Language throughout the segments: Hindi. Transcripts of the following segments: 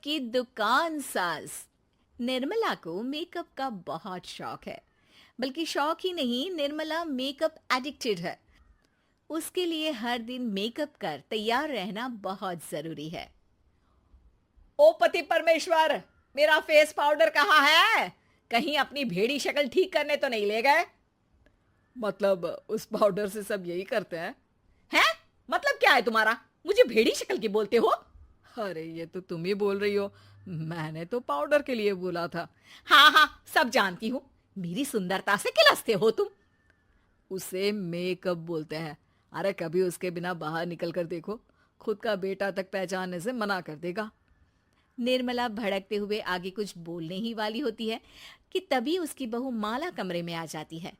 की दुकान सास। निर्मला को मेकअप का बहुत शौक है। बल्कि शौक ही नहीं, निर्मला मेकअप एडिक्टेड है। उसके लिए हर दिन मेकअप कर तैयार रहना बहुत जरूरी है। ओ पति परमेश्वर, मेरा फेस पाउडर कहाँ है? कहीं अपनी भेड़ी शक्ल ठीक करने तो नहीं ले गए? मतलब उस पाउडर से सब यही करते हैं? हैं? मतलब क्या है तुम्हारा? मुझे भेड़ी शक्ल की बोलते हो? अरे ये तो तुम ही बोल रही हो, मैंने तो पाउडर के लिए बोला था। हाँ हाँ, सब जानती हूँ। मेरी सुंदरता से किलसते हो तुम। उसे मेकअप बोलते हैं। अरे कभी उसके बिना बाहर निकल कर देखो, खुद का बेटा तक पहचानने से मना कर देगा। निर्मला भड़कते हुए आगे कुछ बोलने ही वाली होती है कि तभी उसकी बहू माला कमरे में आ जाती है।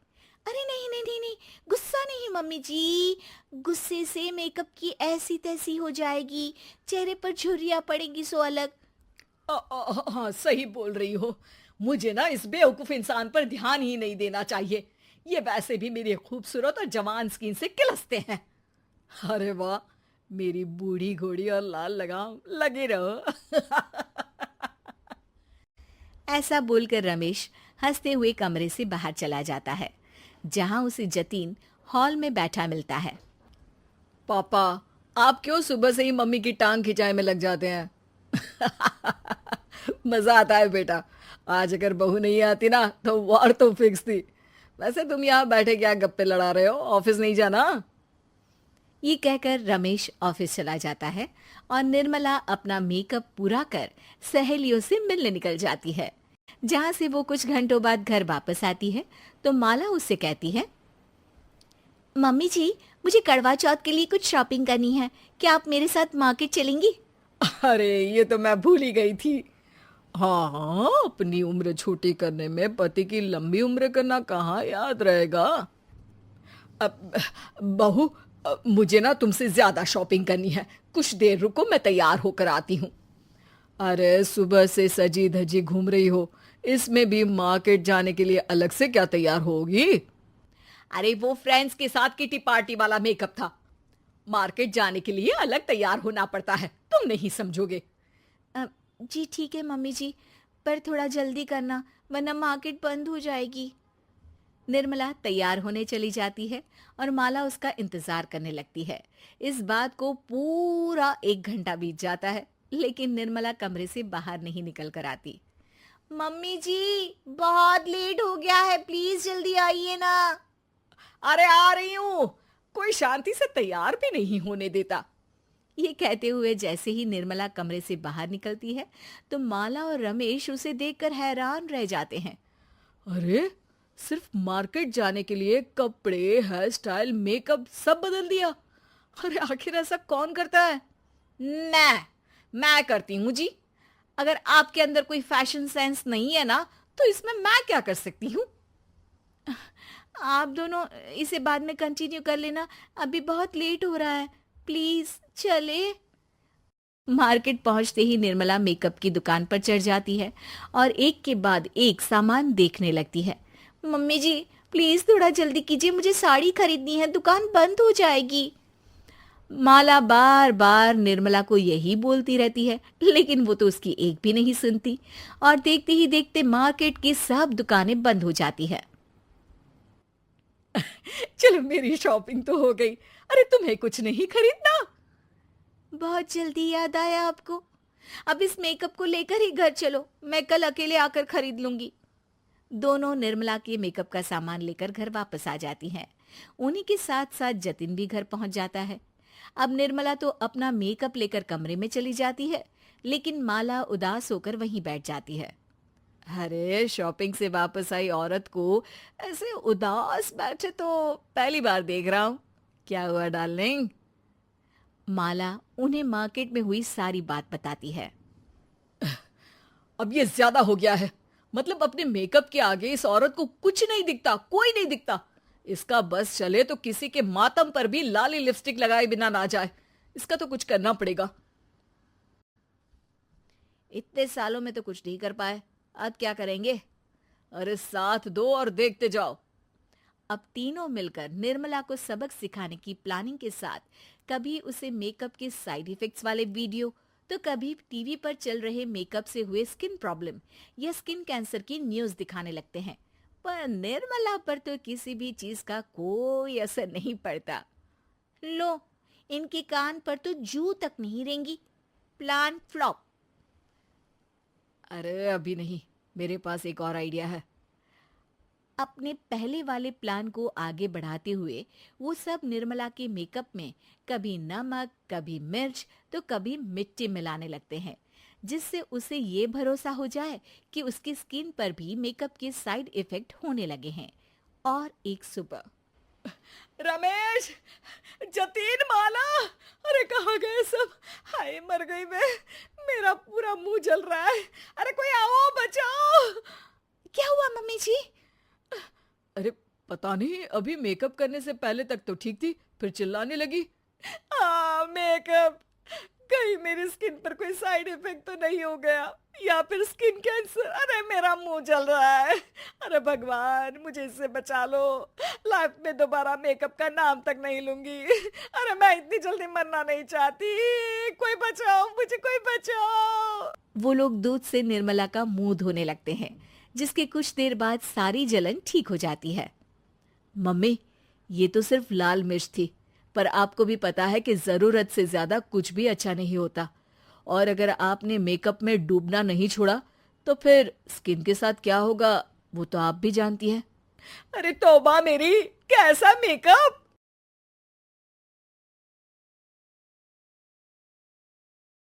अरे नहीं नहीं नहीं नहीं, गुस्सा नहीं मम्मी जी। गुस्से से मेकअप की ऐसी तैसी हो जाएगी, चेहरे पर झुर्रियां पड़ेगी सो अलग। हाँ सही बोल रही हो। मुझे ना इस बेवकूफ इंसान पर ध्यान ही नहीं देना चाहिए। ये वैसे भी मेरी खूबसूरत और जवान स्किन से किलसते हैं। अरे वाह, मेरी बूढ़ी घोड़ी और लाल लगाम, लगे रहो। ऐसा बोलकर रमेश हंसते हुए कमरे से बाहर चला जाता है, जहां उसे जतीन हॉल में बैठा मिलता है। पापा, आप क्यों सुबह से ही मम्मी की टांग खिंचाई में लग जाते हैं? मजा आता है बेटा। आज अगर बहू नहीं आती ना तो वार तो फिक्स थी। वैसे तुम यहाँ बैठे क्या गप्पे लड़ा रहे हो? ऑफिस नहीं जाना? ये कहकर रमेश ऑफिस चला जाता है और निर्मला अपना मेकअप पूरा कर सहेलियों से मिलने निकल जाती है। जहां से वो कुछ घंटों बाद घर वापस आती है तो माला उससे कहती है, मम्मी जी, मुझे करवा चौथ के लिए कुछ शॉपिंग करनी है। क्या आप मेरे साथ मार्केट चलेंगी? अरे ये तो मैं भूल ही गई थी। हाँ हाँ, अपनी उम्र छोटी करने में पति की लंबी उम्र करना कहाँ याद रहेगा। अब बहू, मुझे ना तुमसे ज्यादा शॉपिंग करनी है। कुछ देर रुको, मैं तैयार होकर आती हूँ। अरे सुबह से सजी धजी घूम रही हो, इसमें भी मार्केट जाने के लिए अलग से क्या तैयार होगी? अरे वो फ्रेंड्स के साथ किटी पार्टी वाला मेकअप था। मार्केट जाने के लिए अलग तैयार होना पड़ता है, तुम नहीं समझोगे। "अ, जी ठीक है मम्मी जी, पर थोड़ा जल्दी करना वरना मार्केट बंद हो जाएगी। निर्मला तैयार होने चली जाती है और माला उसका इंतजार करने लगती है। इस बात को पूरा 1 घंटा बीत जाता है, लेकिन निर्मला कमरे से बाहर नहीं निकल कर आती। मम्मी जी, बहुत लेट हो गया है, प्लीज जल्दी आइए ना। अरे आ रही हूँ। कोई शांति से तैयार भी नहीं होने देता। ये कहते हुए जैसे ही निर्मला कमरे से बाहर निकलती है तो माला और रमेश उसे देखकर हैरान रह जाते हैं। अरे सिर्फ मार्केट जाने के लिए कपड़े, हेयर स्टाइल, मेकअप सब बदल दिया। अरे आखिर ऐसा कौन करता है? मैं करती हूँ जी। अगर आपके अंदर कोई फैशन सेंस नहीं है ना, तो इसमें मैं क्या कर सकती हूँ? आप दोनों इसे बाद में कंटिन्यू कर लेना, अभी बहुत लेट हो रहा है, प्लीज चले। मार्केट पहुंचते ही निर्मला मेकअप की दुकान पर चढ़ जाती है और एक के बाद एक सामान देखने लगती है। मम्मी जी, प्लीज थोड़ा जल्दी कीजिए, मुझे साड़ी खरीदनी है, दुकान बंद हो जाएगी। माला बार बार निर्मला को यही बोलती रहती है, लेकिन वो तो उसकी एक भी नहीं सुनती और देखते ही देखते मार्केट की सब दुकानें बंद हो जाती है। चलो मेरी शॉपिंग तो हो गई। अरे तुम्हें कुछ नहीं खरीदना? बहुत जल्दी याद आया आपको। अब इस मेकअप को लेकर ही घर चलो, मैं कल अकेले आकर खरीद लूंगी। दोनों निर्मला के मेकअप का सामान लेकर घर वापस आ जाती हैं। उन्हीं के साथ साथ जतिन भी घर पहुंच जाता है। अब निर्मला तो अपना मेकअप लेकर कमरे में चली जाती है, लेकिन माला उदास होकर वहीं बैठ जाती है। अरे शॉपिंग से वापस आई औरत को ऐसे उदास बैठे तो पहली बार देख रहा हूँ। क्या हुआ डार्लिंग? माला उन्हें मार्केट में हुई सारी बात बताती है। अब ये ज्यादा हो गया है। मतलब अपने मेकअप के आगे इस औरत को कुछ नहीं दिखता, कोई नहीं दिखता। इसका बस चले तो किसी के मातम पर भी लाली लिपस्टिक लगाए बिना ना जाए। इसका तो कुछ करना पड़ेगा। इतने सालों में तो कुछ नहीं कर पाए, अब क्या करेंगे? अरे साथ दो और देखते जाओ। अब तीनों मिलकर निर्मला को सबक सिखाने की प्लानिंग के साथ कभी उसे मेकअप के साइड इफेक्ट्स वाले वीडियो तो कभी टीवी पर चल रहे मेकअप से हुए स्किन प्रॉब्लम या स्किन कैंसर की न्यूज़ दिखाने लगते हैं। पर निर्मला पर तो किसी भी चीज का कोई असर नहीं पड़ता। लो, इनके कान पर तो जू तक नहीं रेंगी। Plan flop. अरे अभी नहीं, मेरे पास एक और आइडिया है। अपने पहले वाले प्लान को आगे बढ़ाते हुए वो सब निर्मला के मेकअप में कभी नमक, कभी मिर्च, तो कभी मिट्टी मिलाने लगते हैं, जिससे उसे ये भरोसा हो जाए कि उसकी स्किन पर भी मेकअप के साइड इफेक्ट होने लगे हैं। और एक सुबह रमेश, जतीन, माला, अरे कहाँ गए सब? हाय मर गई मैं, मेरा पूरा मुंह जल रहा है। अरे कोई आओ, बचाओ। क्या हुआ मम्मी जी? अरे पता नहीं, अभी मेकअप करने से पहले तक तो ठीक थी, फिर चिल्लाने लगी। मेकअप, कहीं मेरी स्किन पर कोई साइड इफेक्ट तो नहीं हो गया, या फिर स्किन कैंसर? अरे मेरा मुंह जल रहा है। अरे भगवान, मुझे इससे बचा लो। लाइफ में दोबारा मेकअप का नाम तक नहीं लूंगी। अरे मैं इतनी जल्दी मरना नहीं चाहती। कोई बचाओ मुझे, कोई बचाओ। वो लोग दूध से निर्मला का मुंह धोने लगते हैं, जिसके कुछ देर बाद सारी जलन ठीक हो जाती है। मम्मी, ये तो सिर्फ लाल मिर्च थी, पर आपको भी पता है कि जरूरत से ज्यादा कुछ भी अच्छा नहीं होता। और अगर आपने मेकअप में डूबना नहीं छोड़ा तो फिर स्किन के साथ क्या होगा वो तो आप भी जानती हैं। अरे तौबा मेरी, कैसा मेकअप!